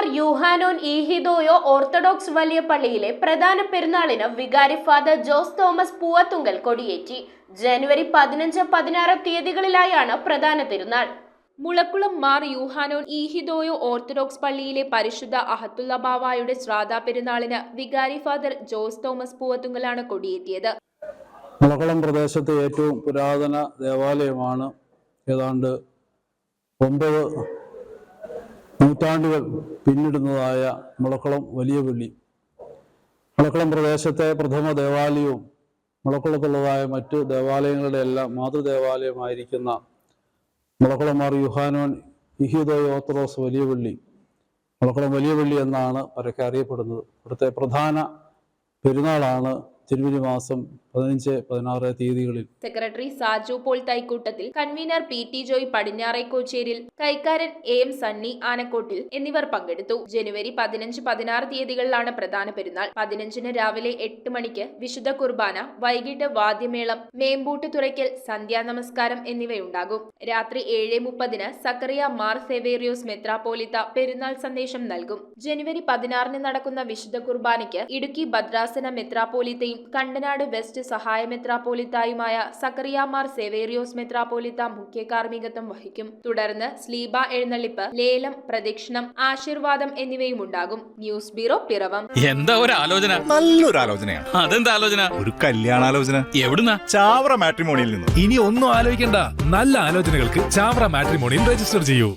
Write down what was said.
Mar Yuhanon ഈഹിദോയോ orthodox വലിയ പള്ളിയിലെ പ്രധാന പെരുന്നാളിന് വികാരി ഫാദർ ജോസ് തോമസ് പൂവത്തുങ്കൽ കൊടിയേറ്റി. ജനുവരി 15-16 തീയതികളിലായാണ് പ്രധാന പെരുന്നാൾ. മുളക്കുളം മാർ യൂഹാനോൻ ഈഹിദോയോ ഓർത്തഡോക്സ് പള്ളിയിലെ പരിശുദ്ധ അഹത്തുള്ള ബാവായുടെ ശ്രാദ്ധ പെരുന്നാളിന് വികാരി ഫാദർ ജോസ് തോമസ് പൂവത്തുങ്കലാണ് കൊടിയേറ്റിയത്. മുളക്കുളം പ്രദേശത്തെ ഏറ്റവും പുരാതന ദേവാലയമാണ്. ഏതാണ്ട് 9 നൂറ്റാണ്ടുകൾ പിന്നിടുന്നതായ മുളക്കുളം വലിയ പള്ളി. മുളക്കുളം പ്രദേശത്തെ പ്രഥമ ദേവാലയവും മുളക്കുളത്തുള്ളതായ മറ്റു ദേവാലയങ്ങളുടെ എല്ലാം മാതൃദേവാലയമായിരിക്കുന്ന മുളക്കുളം മാർ യൂഹാനോൻ ഈഹിദോയോ ഓർത്തഡോക്സ് വലിയ പള്ളി, മുളക്കുളം വലിയ പള്ളി എന്നാണ് പരക്കെ അറിയപ്പെടുന്നത്. ഇവിടുത്തെ പ്രധാന പെരുന്നാളാണ് ജനുവരി മാസം 15-16 തീയതികളിൽ. സെക്രട്ടറി സാജു പോൾ തൈക്കൂട്ടത്തിൽ, കൺവീനർ പി.ടി. ജോയ് പടിഞ്ഞാറേക്കോച്ചേരിൽ, കൈക്കാരൻ എ.എം. സണ്ണി ആനക്കോട്ടിൽ എന്നിവർ പങ്കെടുത്തു. ജനുവരി 15-16 തീയതികളിലാണ് പ്രധാന പെരുന്നാൾ. 15-ന് രാവിലെ 8 മണിക്ക് വിശുദ്ധ കുർബാന, വൈകിട്ട് വാദ്യമേളം, മേമ്പൂട്ട് തുറയ്ക്കൽ, സന്ധ്യാനമസ്കാരം എന്നിവയുണ്ടാകും. രാത്രി 7:30-ന് സക്കറിയ മാർ സേവേറിയോസ് മെത്രാപ്പോലിത്ത പെരുന്നാൾ സന്ദേശം നൽകും. ജനുവരി 16-ന് നടക്കുന്ന വിശുദ്ധ കുർബാനയ്ക്ക് ഇടുക്കി ഭദ്രാസന മെത്രാപ്പോലിത്തയും കണ്ടനാട് വെസ്റ്റ് സഹായ മെത്രാപ്പോലിത്തായുമായ സക്കറിയ മാർ സേവേറിയോസ് മെത്രാപ്പോലിത്ത മുഖ്യ കാർമ്മികത്വം വഹിക്കും. തുടർന്ന് സ്ലീബ എഴുന്നള്ളിപ്പ്, ലേലം, പ്രദക്ഷിണം, ആശീർവാദം എന്നിവയും ഉണ്ടാകും. News bureau, Piravam. എന്താ ഒരു ആലോചന? നല്ലൊരു ആലോചനയാണ്. അതെന്താ ആലോചന? ഒരു കല്യാണാലോചന. എവിടുന്നാ? ചാവറ മാട്രിമോണിയിൽ നിന്ന്. ഇനി ഒന്നും ആലോചിക്കണ്ട, നല്ല ആലോചനകൾക്ക് ചാവറ മാട്രിമോണിയിൽ രജിസ്റ്റർ ചെയ്യൂ.